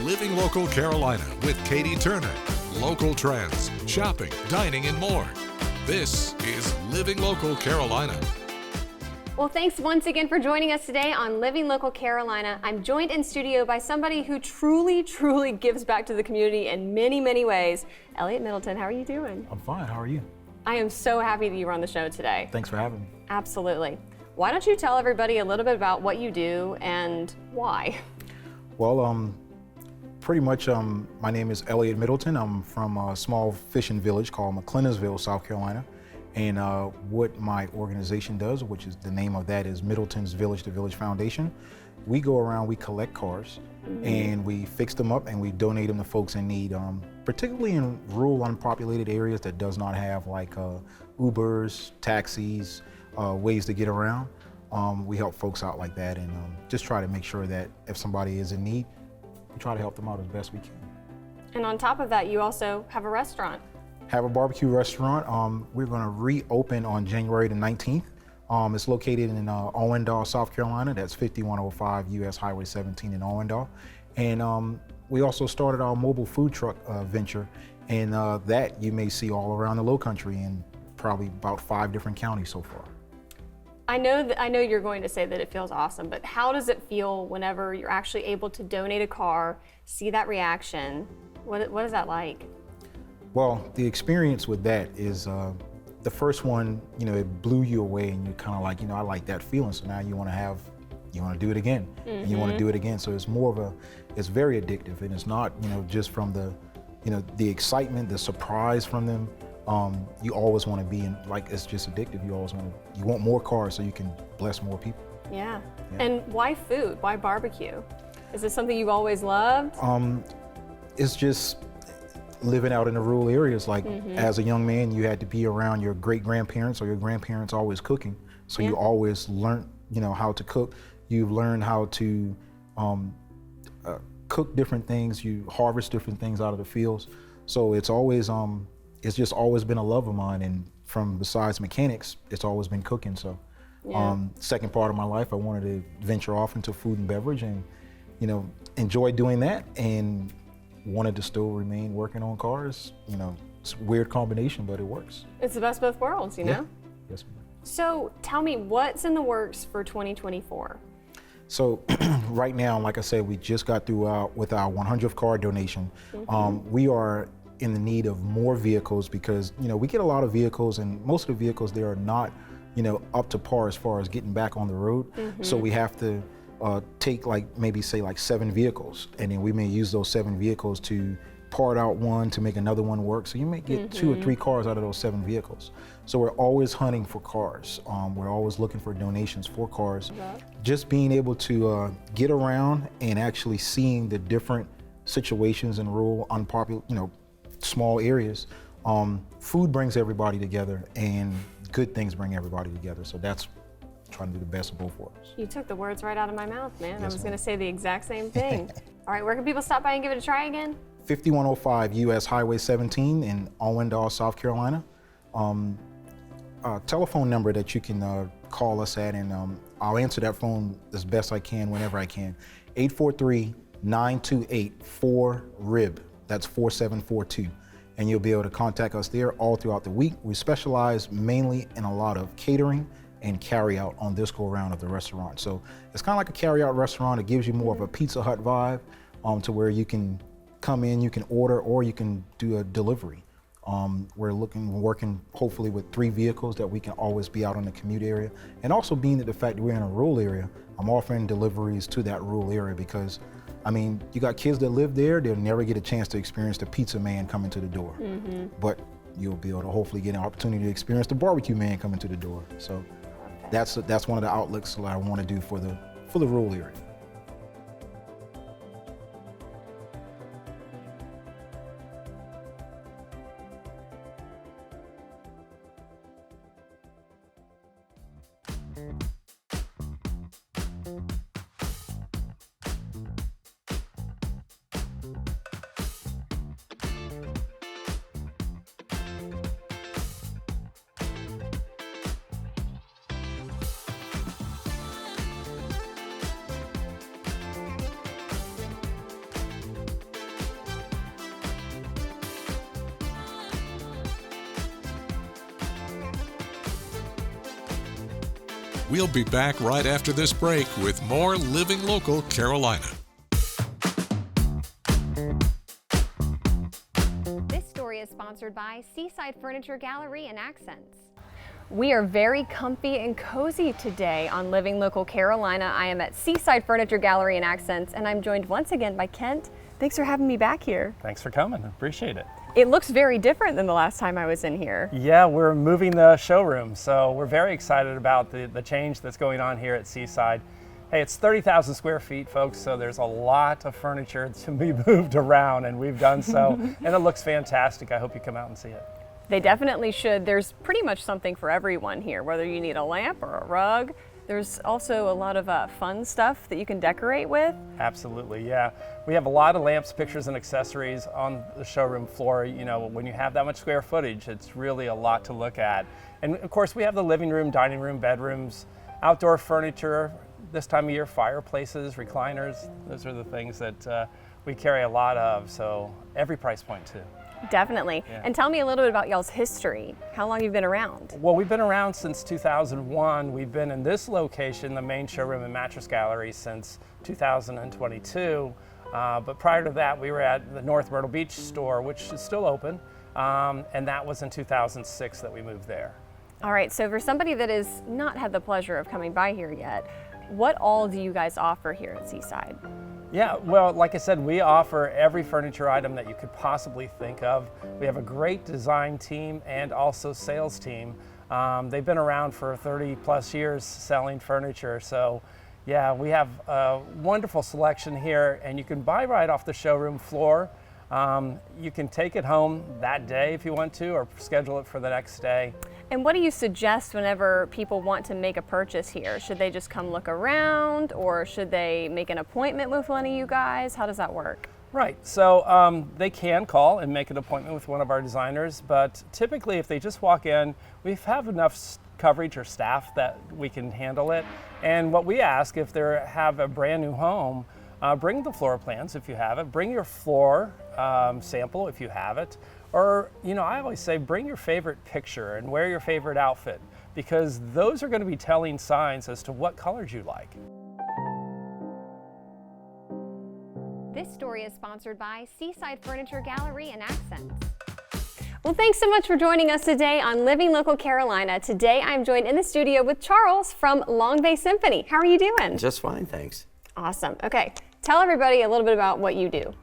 Living Local Carolina with Katie Turner. Local trends, shopping, dining, and more. This is Living Local Carolina. Well, thanks once again for joining us today on Living Local Carolina. I'm joined in studio by somebody who truly gives back to the community in many ways. Elliot Middleton, how are you doing? I'm fine. How are you? I am so happy that you were on the show today. Thanks for having me. Absolutely. Why don't you tell everybody a little bit about what you do and why? Well, pretty much my name is Elliot Middleton. I'm from a small fishing village called McClellinsville, South Carolina. And what my organization does, which is the name of that is Middleton's Village to Village Foundation. We go around, we collect cars and we fix them up and we donate them to folks in need, particularly in rural unpopulated areas that does not have like Ubers, taxis, ways to get around. We help folks out like that and just try to make sure that if somebody is in need, we try to help them out as best we can. And on top of that, you also have a restaurant. Have a barbecue restaurant. We're going to reopen on January the 19th. It's located in Owendale, South Carolina. That's 5105 US Highway 17 in Owendale. And we also started our mobile food truck venture, and that you may see all around the Lowcountry in probably about 5 different counties so far. I know you're going to say that it feels awesome, but how does it feel whenever you're actually able to donate a car, see that reaction? What is that like? Well, the experience with that is the first one, it blew you away and you're kind of like, I like that feeling. So now you want to do it again and you want to do it again. So it's it's very addictive, and it's not, just from the excitement, the surprise from them. You always want to be in, like, it's just addictive. You want more cars so you can bless more people. Yeah. And why food? Why barbecue? Is this something you've always loved? It's just living out in the rural areas. Like as a young man, you had to be around your great grandparents or your grandparents always cooking. So you always learn, how to cook. You've learned how to cook different things. You harvest different things out of the fields. So it's always, it's just always been a love of mine. And from besides mechanics, it's always been cooking. So second part of my life, I wanted to venture off into food and beverage and, enjoy doing that, and wanted to still remain working on cars. It's a weird combination, but it works. It's the best of both worlds, you know? Yes, ma'am. So tell me, what's in the works for 2024? So right now, like I said, we just got through with our 100th car donation. We are in the need of more vehicles because, we get a lot of vehicles, and most of the vehicles there are not, up to par as far as getting back on the road. So we have to take maybe 7 vehicles, and then we may use those 7 vehicles to part out one to make another one work. So you may get 2 or 3 cars out of those 7 vehicles. So we're always hunting for cars. We're always looking for donations for cars. Just being able to get around and actually seeing the different situations in rural, unpopular, small areas. Food brings everybody together, and good things bring everybody together. So that's trying to do the best of both worlds. You took the words right out of my mouth, man. Yes, I was ma'am. going to say the exact same thing. All right, where can people stop by and give it a try again? 5105 US Highway 17 in Owendale, South Carolina. Telephone number that you can call us at, and I'll answer that phone as best I can whenever I can. 843-928-4RIB. That's 4742. And you'll be able to contact us there all throughout the week. We specialize mainly in a lot of catering and carry out on this go around of the restaurant. So it's kind of like a carry out restaurant. It gives you more of a Pizza Hut vibe, to where you can come in, you can order, or you can do a delivery. We're working hopefully with 3 vehicles that we can always be out in the commute area. And also being that the fact that we're in a rural area, I'm offering deliveries to that rural area because, you got kids that live there, they'll never get a chance to experience the pizza man coming to the door. But you'll be able to hopefully get an opportunity to experience the barbecue man coming to the door. So that's one of the outlooks that I want to do for the rural area. We'll be back right after this break with more Living Local Carolina. This story is sponsored by Seaside Furniture Gallery and Accents. We are very comfy and cozy today on Living Local Carolina. I am at Seaside Furniture Gallery and Accents, and I'm joined once again by Kent. Thanks for having me back here. Thanks for coming. Appreciate it. It looks very different than the last time I was in here. Yeah, we're moving the showroom, so we're very excited about the change that's going on here at Seaside. Hey, it's 30,000 square feet, folks, so there's a lot of furniture to be moved around, and we've done so, and it looks fantastic. I hope you come out and see it. They definitely should. There's pretty much something for everyone here, whether you need a lamp or a rug. There's also a lot of fun stuff that you can decorate with. Absolutely, yeah. We have a lot of lamps, pictures, and accessories on the showroom floor. You know, when you have that much square footage, it's really a lot to look at. And of course, we have the living room, dining room, bedrooms, outdoor furniture, this time of year, fireplaces, recliners. Those are the things that we carry a lot of, so every price point too. Definitely. Yeah. And tell me a little bit about y'all's history, how long you've been around. Well, we've been around since 2001. We've been in this location, the main showroom and mattress gallery, since 2022. But prior to that, we were at the North Myrtle Beach store, which is still open, and that was in 2006 that we moved there. All right, so for somebody that has not had the pleasure of coming by here yet, what all do you guys offer here at Seaside? Yeah, well, like I said, we offer every furniture item that you could possibly think of. We have a great design team and also sales team. They've been around for 30 plus years selling furniture. So yeah, we have a wonderful selection here, and you can buy right off the showroom floor. You can take it home that day if you want to, or schedule it for the next day. And what do you suggest whenever people want to make a purchase here? Should they just come look around, or should they make an appointment with one of you guys? How does that work? Right, so they can call and make an appointment with one of our designers, but typically if they just walk in, we have enough coverage or staff that we can handle it. And what we ask, if they have a brand new home, bring the floor plans if you have it, bring your floor sample if you have it, or, you know, I always say bring your favorite picture and wear your favorite outfit, because those are going to be telling signs as to what colors you like. This story is sponsored by Seaside Furniture Gallery and Accents. Well, thanks so much for joining us today on Living Local Carolina. Today I'm joined in the studio with Charles from Long Bay Symphony. How are you doing? Just fine, thanks. Awesome. Okay, tell everybody a little bit about what you do.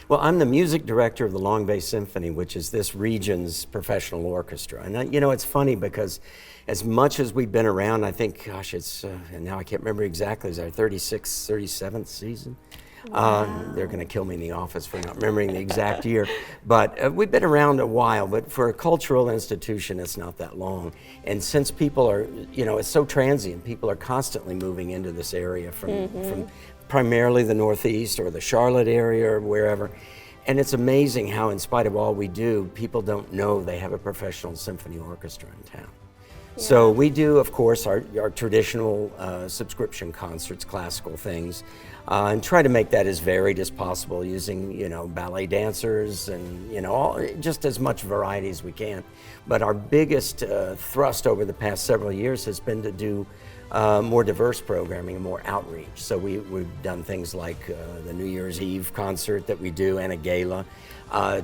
Well, I'm the music director of the Long Bay Symphony, which is this region's professional orchestra. And you know, it's funny because as much as we've been around, I think, gosh, it's, and now I can't remember exactly, it's our 36th, 37th season. Wow. They're going to kill me in the office for not remembering the exact year. But we've been around a while, but for a cultural institution, it's not that long. And since people are, you know, it's so transient, people are constantly moving into this area from primarily the Northeast or the Charlotte area or wherever. And it's amazing how, in spite of all we do, people don't know they have a professional symphony orchestra in town. Yeah. So we do, of course, our traditional subscription concerts, classical things, and try to make that as varied as possible using, you know, ballet dancers and, you know, just as much variety as we can. But our biggest thrust over the past several years has been to do more diverse programming and more outreach. So we've done things like the New Year's Eve concert that we do and a gala,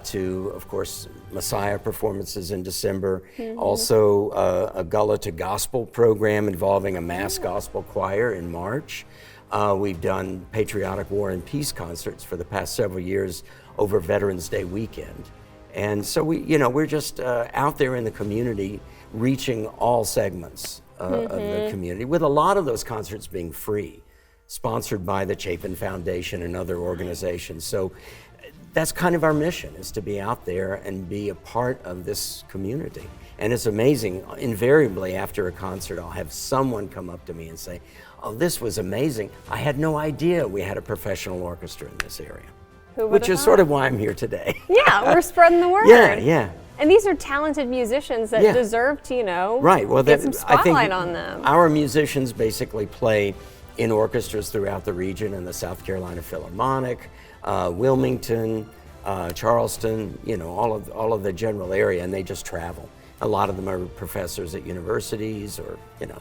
to, of course, Messiah performances in December. Also a Gullah to Gospel program involving a mass gospel choir in March. We've done patriotic war and peace concerts for the past several years over Veterans Day weekend. And so we're just out there in the community reaching all segments of the community, with a lot of those concerts being free, sponsored by the Chapin Foundation and other organizations. So that's kind of our mission, is to be out there and be a part of this community. And it's amazing, invariably after a concert, I'll have someone come up to me and say, "Oh, this was amazing. I had no idea we had a professional orchestra in this area." Which is sort of why I'm here today. Yeah, we're spreading the word. Yeah. And these are talented musicians that deserve to, you know, get some spotlight on them. Our musicians basically play in orchestras throughout the region, in the South Carolina Philharmonic, Wilmington, Charleston, you know, all of the general area, and they just travel. A lot of them are professors at universities, or, you know,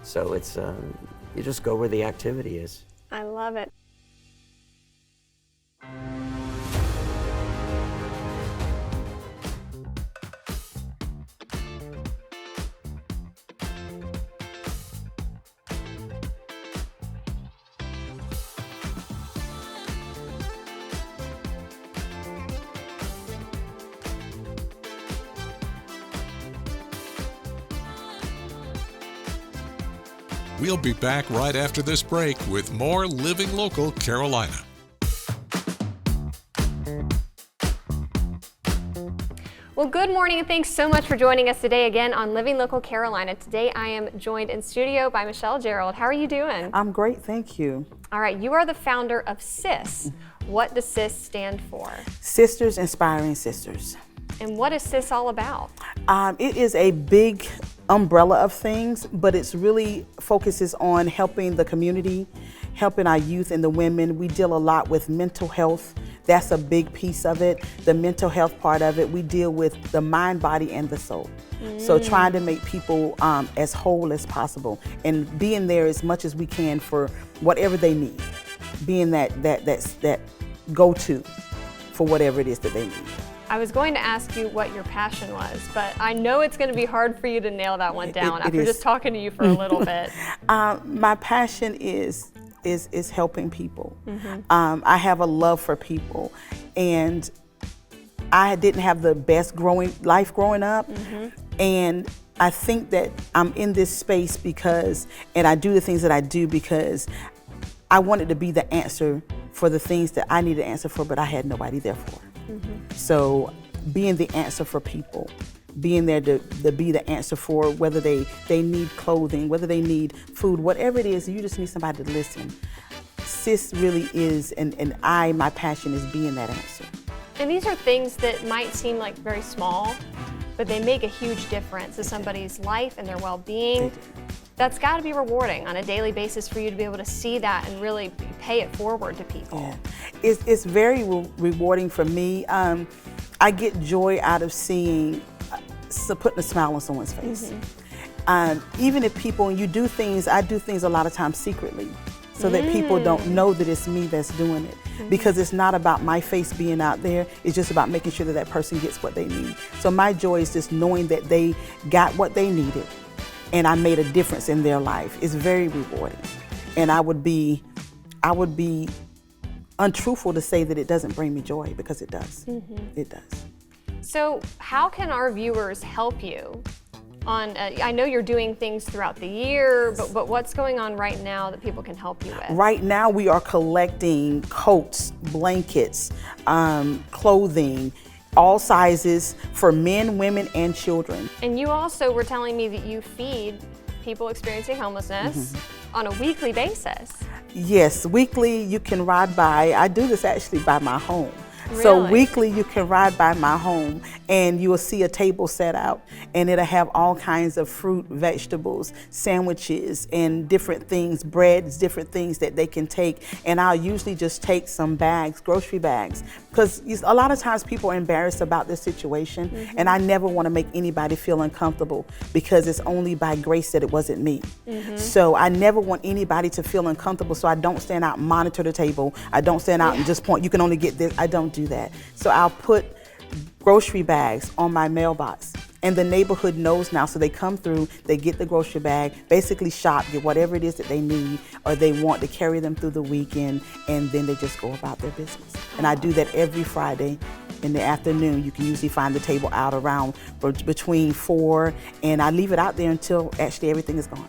So it's, you just go where the activity is. I love it. We'll be back right after this break with more Living Local Carolina. Well, good morning and thanks so much for joining us today again on Living Local Carolina. Today I am joined in studio by Michelle Gerald. How are you doing? I'm great, thank you. All right, you are the founder of SIS. What does SIS stand for? Sisters Inspiring Sisters. And what is SIS all about? It is a big umbrella of things, but it's really focuses on helping the community, helping our youth and the women. We deal a lot with mental health. That's a big piece of it. The mental health part of it, we deal with the mind, body, and the soul. So trying to make people as whole as possible and being there as much as we can for whatever they need. Being that go-to for whatever it is that they need. I was going to ask you what your passion was, but I know it's going to be hard for you to nail that one down after just talking to you for a little bit. My passion is helping people. I have a love for people, and I didn't have the best life growing up, and I think that I'm in this space and I do the things that I do because I wanted to be the answer for the things that I needed to answer for, but I had nobody there for. So being the answer for people, being there to be the answer for whether they need clothing, whether they need food, whatever it is, you just need somebody to listen. SIS really is, and my passion is being that answer. And these are things that might seem like very small, but they make a huge difference to somebody's life and their well-being. That's got to be rewarding on a daily basis for you to be able to see that and really pay it forward to people. Yeah. It's very rewarding for me. I get joy out of seeing, putting a smile on someone's face. Even if people, you do things, I do things a lot of times secretly so that people don't know that it's me that's doing it. Because it's not about my face being out there, it's just about making sure that that person gets what they need. So my joy is just knowing that they got what they needed and I made a difference in their life. It's very rewarding. And I would be untruthful to say that it doesn't bring me joy, because it does. It does. So how can our viewers help you? I know you're doing things throughout the year, but what's going on right now that people can help you with? Right now we are collecting coats, blankets, clothing, all sizes for men, women, and children. And you also were telling me that you feed people experiencing homelessness on a weekly basis. Yes, weekly you can ride by. I do this actually by my home. Really? So weekly you can ride by my home and you will see a table set out and it'll have all kinds of fruit, vegetables, sandwiches, and different things, breads, different things that they can take. And I'll usually just take some bags, grocery bags, because a lot of times people are embarrassed about this situation, and I never want to make anybody feel uncomfortable, because it's only by grace that it wasn't me. So I never want anybody to feel uncomfortable, so I don't stand out and monitor the table. I don't stand out and just point, you can only get this. I don't do that. So I'll put grocery bags on my mailbox, and the neighborhood knows now, so they come through, they get the grocery bag, basically shop, get whatever it is that they need or they want to carry them through the weekend, and then they just go about their business. And I do that every Friday in the afternoon. You can usually find the table out around between 4, and I leave it out there until actually everything is gone.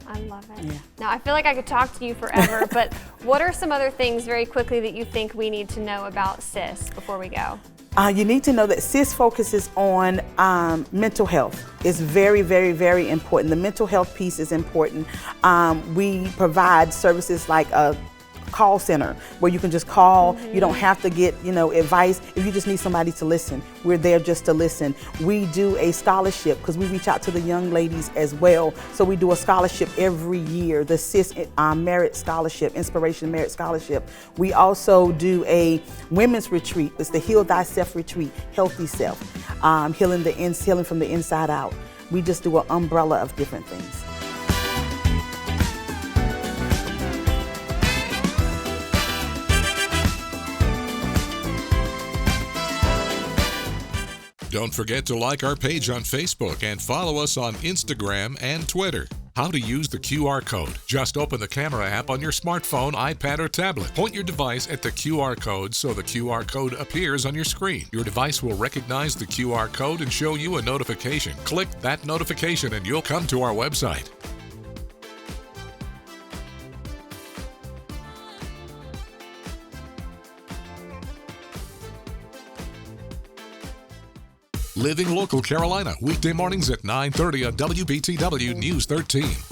I love it. Yeah. Now, I feel like I could talk to you forever, but what are some other things very quickly that you think we need to know about SIS before we go? You need to know that SIS focuses on mental health. It's very, very, very important. The mental health piece is important. We provide services like a call center where you can just call. You don't have to get, advice. If you just need somebody to listen, we're there just to listen. We do a scholarship because we reach out to the young ladies as well. So we do a scholarship every year, the SIS Merit Scholarship, Inspiration Merit Scholarship. We also do a women's retreat. It's the Heal Thyself Retreat, Healthy Self, healing from the inside out. We just do an umbrella of different things. Don't forget to like our page on Facebook and follow us on Instagram and Twitter. How to use the QR code. Just open the camera app on your smartphone, iPad, or tablet. Point your device at the QR code so the QR code appears on your screen. Your device will recognize the QR code and show you a notification. Click that notification and you'll come to our website. Living Local Carolina, weekday mornings at 9:30 on WBTW News 13.